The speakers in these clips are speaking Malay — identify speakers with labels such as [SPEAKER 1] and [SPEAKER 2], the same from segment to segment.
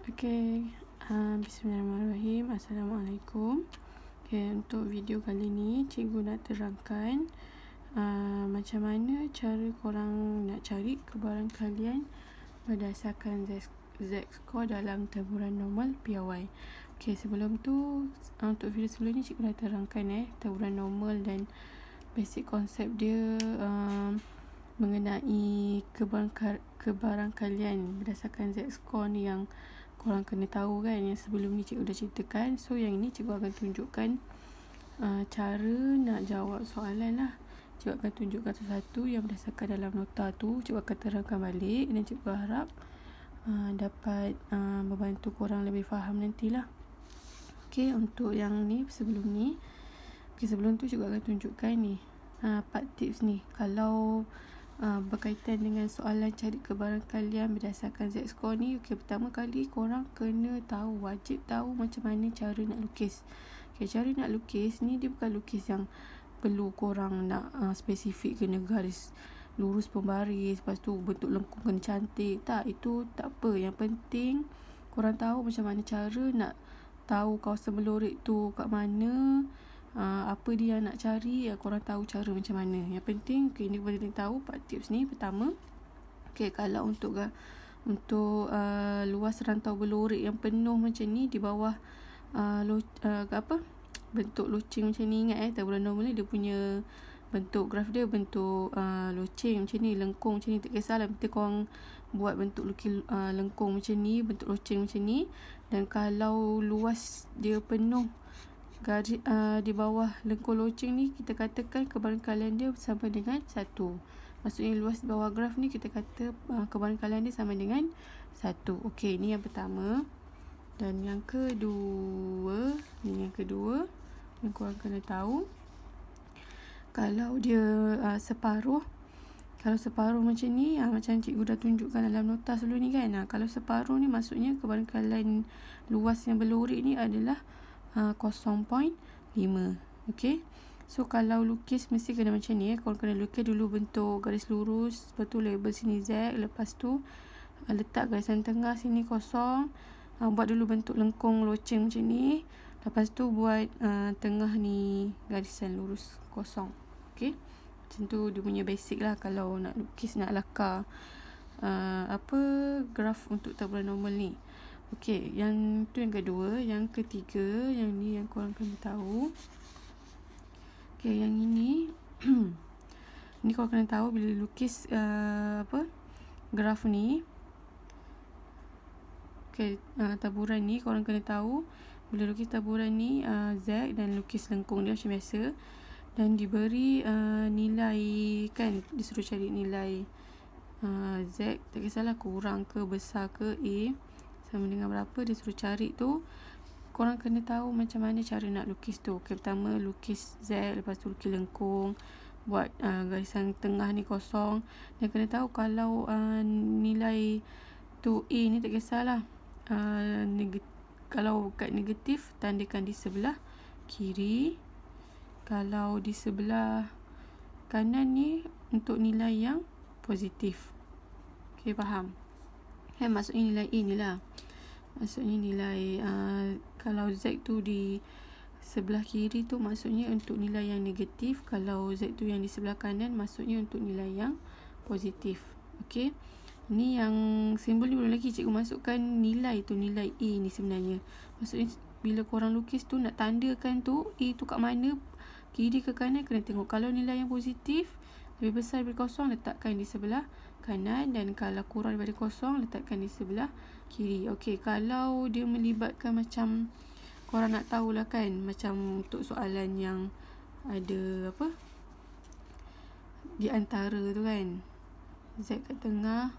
[SPEAKER 1] Okay, Bismillahirrahmanirrahim. Assalamualaikum. Okay, untuk video kali ni cikgu nak terangkan macam mana cara korang nak cari kebaran kalian berdasarkan Z-score dalam taburan normal piawai. Okay, sebelum tu untuk video sebelum ni cikgu dah terangkan taburan normal dan basic konsep dia mengenai kebaran kalian berdasarkan Z-score ni yang korang kena tahu kan, yang sebelum ni cikgu dah ceritakan. So yang ini cikgu akan tunjukkan cara nak jawab soalan lah. Cikgu akan tunjukkan satu-satu yang berdasarkan dalam nota tu. Cikgu akan terangkan balik dan cikgu harap dapat membantu korang lebih faham nantilah. Okay, untuk yang ni sebelum ni, okay, sebelum tu cikgu akan tunjukkan ni 4 tips ni kalau berkaitan dengan soalan cari kebaran kalian berdasarkan Z-score ni. Okay, pertama kali korang kena tahu, wajib tahu macam mana cara nak lukis. Okay, cara nak lukis ni dia bukan lukis yang perlu korang nak spesifik kena garis lurus pembaris, lepas tu bentuk lengkung kena cantik. Tak, itu tak apa. Yang penting korang tahu macam mana cara nak tahu kawasan belorik tu kat mana, apa dia nak cari, korang tahu cara macam mana. Yang penting ni penting tahu 4 tips ni. Pertama, kalau untuk luas rantau belorik yang penuh macam ni di bawah bentuk loceng macam ni, ingat taburan normal ni dia punya bentuk graf dia bentuk loceng macam ni, lengkung macam ni. Tak kisahlah, penting korang buat bentuk lengkung macam ni, bentuk loceng macam ni. Dan kalau luas dia penuh garis di bawah lengkung loceng ni, kita katakan kebaran kalian dia sama dengan 1. Maksudnya luas di bawah graf ni kita kata kebaran kalian dia sama dengan 1. Okey, ni yang pertama. Dan yang kedua yang korang kena tahu, kalau dia separuh macam ni, macam cikgu dah tunjukkan dalam nota sebelum ni kan. Kalau separuh ni maksudnya kebaran kalian luas yang belorik ni adalah 0.5. Okey. So kalau lukis mesti kena macam ni. Korang kena lukis dulu bentuk garis lurus, lepas tu label sini Z, lepas tu letak garisan tengah sini kosong. Buat dulu bentuk lengkung loceng macam ni. Lepas tu buat tengah ni garisan lurus kosong. Okey. Macam tu dia punya basic lah kalau nak lukis, nak lakar graf untuk taburan normal ni. Okey, yang tu yang kedua. Yang ketiga, yang ni yang korang kena tahu. Okey, yang ini ni korang kena tahu bila lukis graf ni. Okey, taburan ni korang kena tahu bila lukis taburan ni Z dan lukis lengkung dia macam biasa. Dan diberi nilai kan, disuruh cari nilai Z, tak kisahlah kurang ke besar ke A sama dengan berapa, dia suruh cari tu. Korang kena tahu macam mana cara nak lukis tu. Okay, pertama lukis Z, lepas tu lukis lengkung, buat garisan tengah ni kosong. Dan kena tahu kalau nilai tu A ni tak kisahlah, kalau kat negatif tandakan di sebelah kiri, kalau di sebelah kanan ni untuk nilai yang positif. Okay, faham? Maksudnya nilai A ni lah. Maksudnya nilai kalau Z tu di sebelah kiri tu maksudnya untuk nilai yang negatif. Kalau Z tu yang di sebelah kanan maksudnya untuk nilai yang positif. Okey. Ni yang simbol ni belum lagi cikgu masukkan nilai tu, nilai A ni sebenarnya. Maksudnya bila korang lukis tu nak tandakan tu A tu kat mana, kiri ke kanan, kena tengok. Kalau nilai yang positif lebih besar daripada kosong, letakkan di sebelah kanan. Dan kalau kurang daripada kosong, letakkan di sebelah kiri. Okey, kalau dia melibatkan macam korang nak tahulah kan, macam untuk soalan yang ada di antara tu kan, Z kat tengah,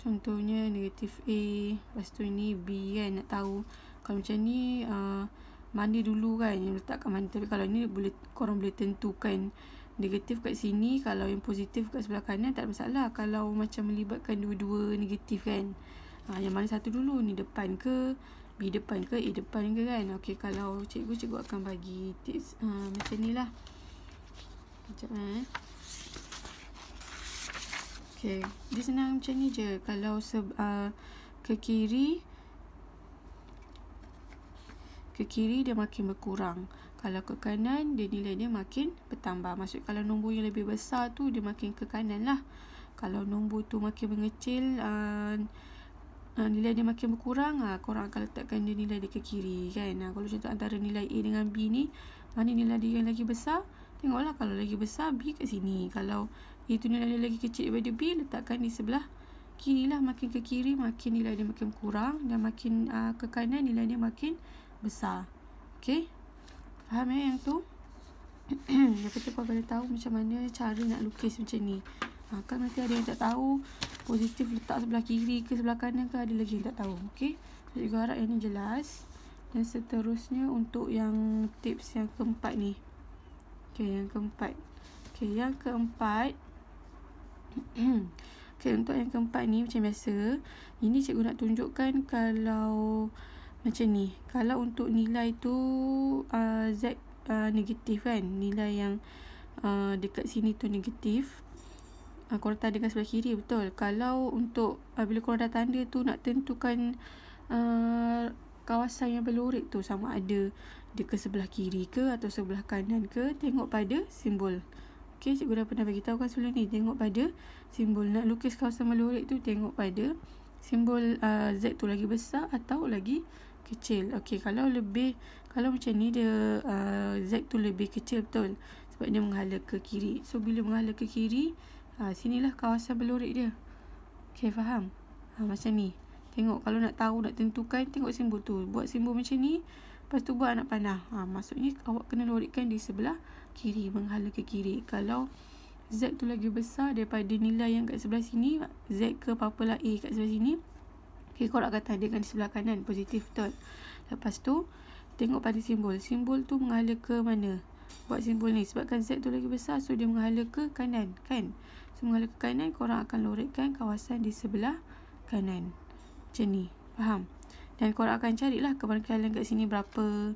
[SPEAKER 1] contohnya negatif A, lepas tu ni B kan, nak tahu kalau macam ni mana dulu kan yang letak kat mana. Tapi kalau ni korang boleh tentukan negatif kat sini, kalau yang positif kat sebelah kanan, tak ada masalah. Kalau macam melibatkan dua-dua negatif kan, yang mana satu dulu, ni depan ke, B depan ke, A depan ke kan. Okey, kalau cikgu akan bagi tips macam ni lah. Sekejap Okey, dia senang macam ni je. Kalau ke kiri ke kiri dia makin berkurang. Kalau ke kanan, nilai dia makin bertambah. Maksud kalau nombor yang lebih besar tu, dia makin ke kanan lah. Kalau nombor tu makin mengecil, nilai dia makin berkurang, korang akan letakkan dia nilai dia ke kiri kan. Kalau contoh antara nilai A dengan B ni, mana nilai dia yang lagi besar, tengoklah kalau lagi besar B kat sini. Kalau itu nilai dia lagi kecil daripada B, letakkan di sebelah kiri lah. Makin ke kiri, makin nilai dia makin kurang, dan makin ke kanan nilai dia makin besar. Okay, faham yang tu? Lepas tu kau boleh tahu macam mana cara nak lukis macam ni. Kan nanti ada yang tak tahu positif letak sebelah kiri ke sebelah kanan ke, ada lagi yang tak tahu. Okay, so juga harap yang ni jelas. Dan seterusnya untuk yang tips yang keempat ni. Okay, yang keempat. Okay, yang keempat okay, untuk yang keempat ni macam biasa, ini cikgu nak tunjukkan kalau macam ni. Kalau untuk nilai tu Z negatif kan, nilai yang dekat sini tu negatif, korang tandakan sebelah kiri, betul. Kalau untuk bila korang dah tanda tu, nak tentukan kawasan yang berlorek tu sama ada dia ke sebelah kiri ke atau sebelah kanan ke, tengok pada simbol. Okay, cikgu dah pernah beritahu kan sebelum ni, tengok pada simbol. Nak lukis kawasan berlorek tu, tengok pada simbol Z tu lagi besar atau lagi kecil. Okay, kalau macam ni dia Z tu lebih kecil, betul, sebab dia menghala ke kiri. So bila menghala ke kiri, sinilah kawasan berlorek dia. Okay, faham? Macam ni. Tengok, kalau nak tahu, nak tentukan, tengok simbol tu. Buat simbol macam ni, lepas tu buat anak panah. Maksudnya awak kena lorekkan di sebelah kiri, menghala ke kiri. Kalau Z tu lagi besar daripada nilai yang kat sebelah sini, Z ke apa-apa lah A kat sebelah sini, okay, korang akan tandakan di sebelah kanan, positif, betul. Lepas tu tengok pada simbol. Simbol tu menghala ke mana? Buat simbol ni, sebabkan Z tu lagi besar, so dia menghala ke kanan kan. So menghala ke kanan, korang akan lorekkan kawasan di sebelah kanan. Macam ni, faham? Dan korang akan carilah kebarangkalian kat sini berapa,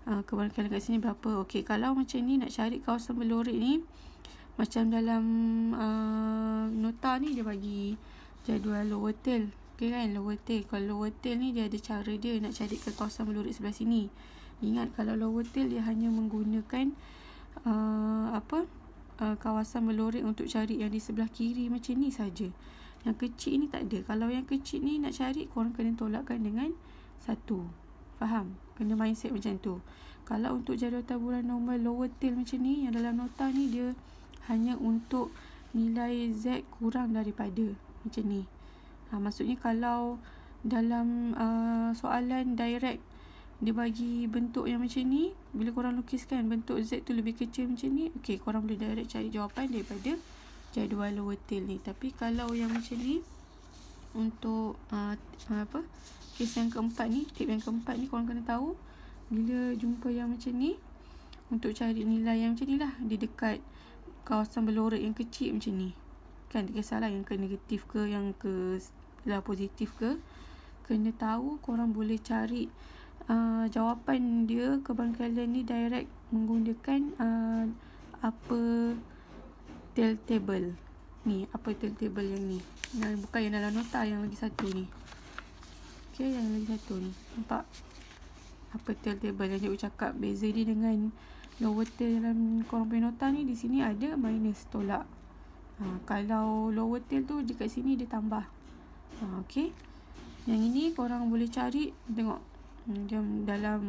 [SPEAKER 1] kebarangkalian kat sini berapa. Okey, kalau macam ni nak cari kawasan berlorek ni, macam dalam nota ni dia bagi jadual lower tail. Okey kan, lower tail. Kalau lower tail ni dia ada cara dia nak cari ke kawasan berlorek sebelah sini. Ingat, kalau lower tail dia hanya menggunakan kawasan berlorek untuk cari yang di sebelah kiri macam ni saja. Yang kecil ni tak ada. Kalau yang kecil ni nak cari, korang kena tolakkan dengan 1. Faham? Kena mindset macam tu. Kalau untuk jadual taburan normal lower tail macam ni, yang dalam nota ni dia hanya untuk nilai Z kurang daripada macam ni. Maksudnya kalau dalam soalan direct dia bagi bentuk yang macam ni, bila korang lukiskan bentuk Z tu lebih kecil macam ni, okey, korang boleh direct cari jawapan daripada jadual lower tail ni. Tapi kalau yang macam ni, untuk kes yang keempat ni, tip yang keempat ni, korang kena tahu bila jumpa yang macam ni, untuk cari nilai yang macam ni lah, di dekat kawasan berlorek yang kecil macam ni kan, tak kisahlah yang ke negatif ke, yang ke lah positif ke, kena tahu korang boleh cari jawapan dia kebarangkalian ni direct menggunakan apa tail table ni, apa tail table yang ni, bukan yang dalam nota, yang lagi satu ni. Okay, yang lagi satu ni, nampak apa tail table yang cikgu cakap. Beza dia dengan lower tail dalam korang punya nota ni, di sini ada minus, tolak. Kalau lower tail tu dekat sini dia tambah. Okay, yang ini korang boleh cari, tengok dalam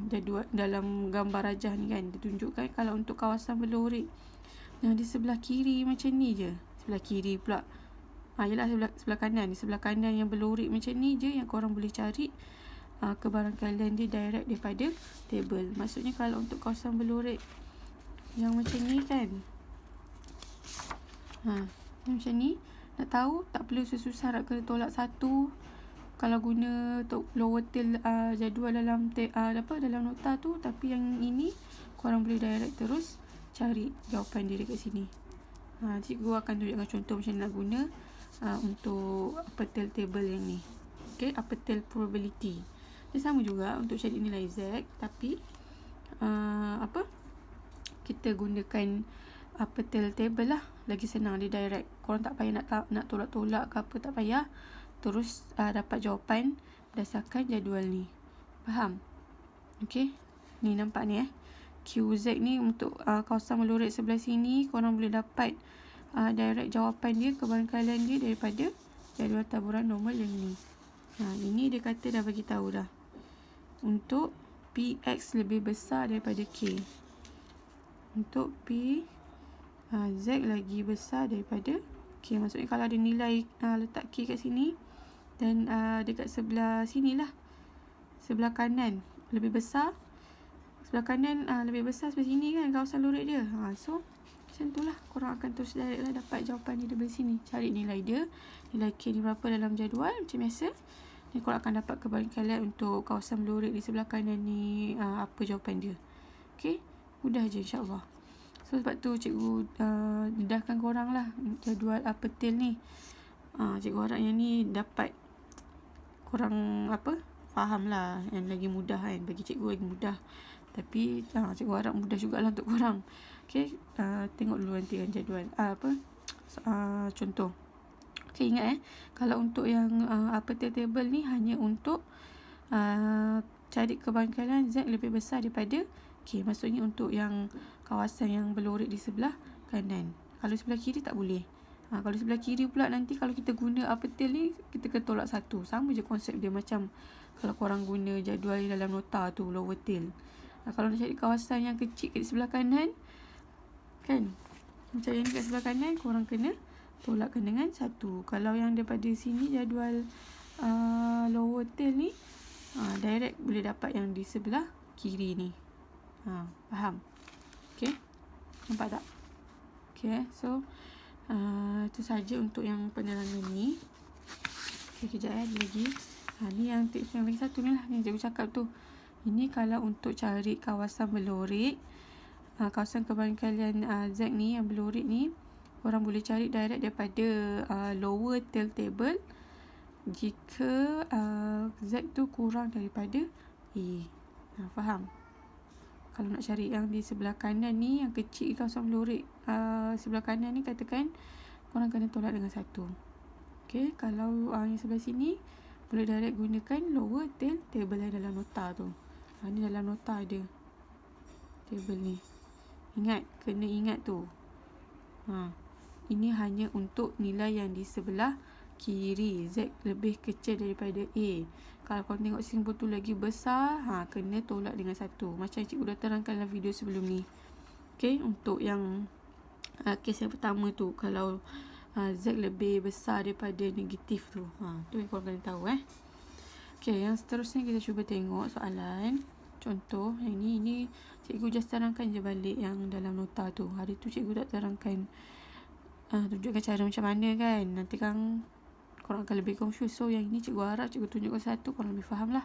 [SPEAKER 1] jadual, dalam gambar rajah ni kan, ditunjukkan kalau untuk kawasan berlorek yang di sebelah kiri macam ni je, sebelah kiri pula, yelah sebelah kanan, di sebelah kanan yang berlorek macam ni je yang korang boleh cari kebarangkalian dia direct daripada table. Maksudnya kalau untuk kawasan berlorek yang macam ni kan, yang macam ni, nak tahu tak perlu susah-susah nak kena tolak 1. Kalau guna lower tail jadual dalam dalam nota tu, tapi yang ini korang boleh direct terus cari jawapan dia dekat sini. Cikgu akan tunjukkan contoh macam mana nak guna untuk upper tail table yang ni. Okay, upper tail probability. Dia sama juga untuk cari nilai Z, tapi kita gunakan upper tail table lah, lagi senang, dia direct. Korang tak payah nak tolak-tolak ke apa, tak payah. Terus dapat jawapan berdasarkan jadual ni. Faham? Okey. Ni nampak ni QZ ni untuk kawasan melurit sebelah sini. Korang boleh dapat direct jawapan dia, kebangkalan dia daripada jadual taburan normal yang ni. Ini dia kata dah bagi tahu dah. Untuk PX lebih besar daripada K. Untuk P Z lagi besar daripada K. Maksudnya kalau ada nilai letak K kat sini dan dekat sebelah sini lah, sebelah kanan lebih besar, sebelah kanan lebih besar sebelah sini kan kawasan lurit dia. So macam tu lah, korang akan terus direct lah dapat jawapan dia dari sini. Cari nilai dia, nilai K ni berapa dalam jadual macam biasa. Dan korang akan dapat kebangkalan untuk kawasan melurit di sebelah kanan ni, apa jawapan dia. Okay, mudah je insyaAllah. So sebab tu cikgu dedahkan korang lah jadual petil ni. Cikgu harap yang ni dapat korang faham lah, yang lagi mudah kan. Bagi cikgu lagi mudah, tapi cikgu harap mudah jugalah untuk korang. Okay, tengok dulu nanti kan jadual contoh. Okay, ingat kalau untuk yang petil table ni hanya untuk cari kebangkalan Z lebih besar daripada K. Maksudnya untuk yang kawasan yang berlorik di sebelah kanan. Kalau sebelah kiri tak boleh. Kalau sebelah kiri pula nanti kalau kita guna petil ni, kita kena tolak satu. Sama je konsep dia macam kalau korang guna jadual dalam nota tu, lower tail. Kalau nak cari kawasan yang kecil kat sebelah kanan kan, macam yang kat sebelah kanan, korang kena tolakkan dengan satu. Kalau yang daripada sini jadual lower tail ni, direct boleh dapat yang di sebelah kiri ni. Faham? Okay, nampak tak? Okay, so itu saja untuk yang penerangan ni. Okay, kejap lagi. Ni yang tips yang lagi satu ni lah, yang cikgu cakap tu. Ini kalau untuk cari kawasan berlorik, kawasan kebangkalan Z ni, yang berlorik ni, korang boleh cari direct daripada lower tail table jika Z tu kurang daripada A. Faham? Kalau nak cari yang di sebelah kanan ni, yang kecil kawasan berlorik sebelah kanan ni, katakan korang kena tolak dengan satu. Okay, kalau yang sebelah sini boleh direct gunakan lower tail table yang dalam nota tu. Ni dalam nota ada table ni. Kena ingat tu. Ini hanya untuk nilai yang di sebelah kiri. Z lebih kecil daripada A. Kalau korang tengok simbol tu lagi besar, kena tolak dengan satu. Macam cikgu dah terangkan dalam video sebelum ni. Okay, untuk yang kes yang pertama tu, kalau Z lebih besar daripada negatif tu, tu yang korang kena tahu. Okay, yang seterusnya kita cuba tengok soalan. Contoh yang ni cikgu just terangkan je balik yang dalam nota tu. Hari tu cikgu tak terangkan tunjukkan cara macam mana kan. Nanti kan korang akan lebih confused. So yang ni cikgu harap cikgu tunjukkan satu, korang lebih faham lah.